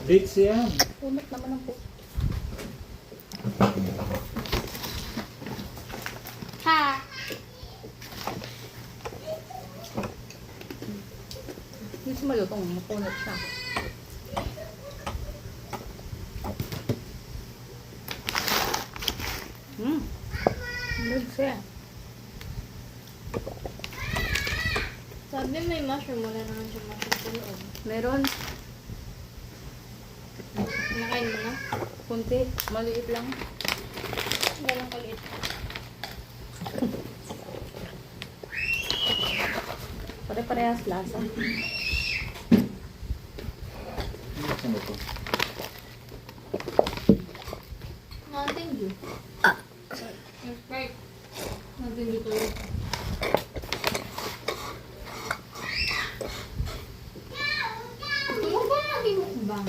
Dates yan. Punot naman ang po. Ha! Hindi siya malutong. Mapunot siya. Good siya. Sabi may mushroom, wala naman siya mushroom sa loob. Meron. Nakain mo na? Kunti. Maliit lang. Walang kaliit. Pare-parehas lasa. Saan ba ito? Nothing you. That's right. Nothing you to eat. Gusto mo ba maging mukbang?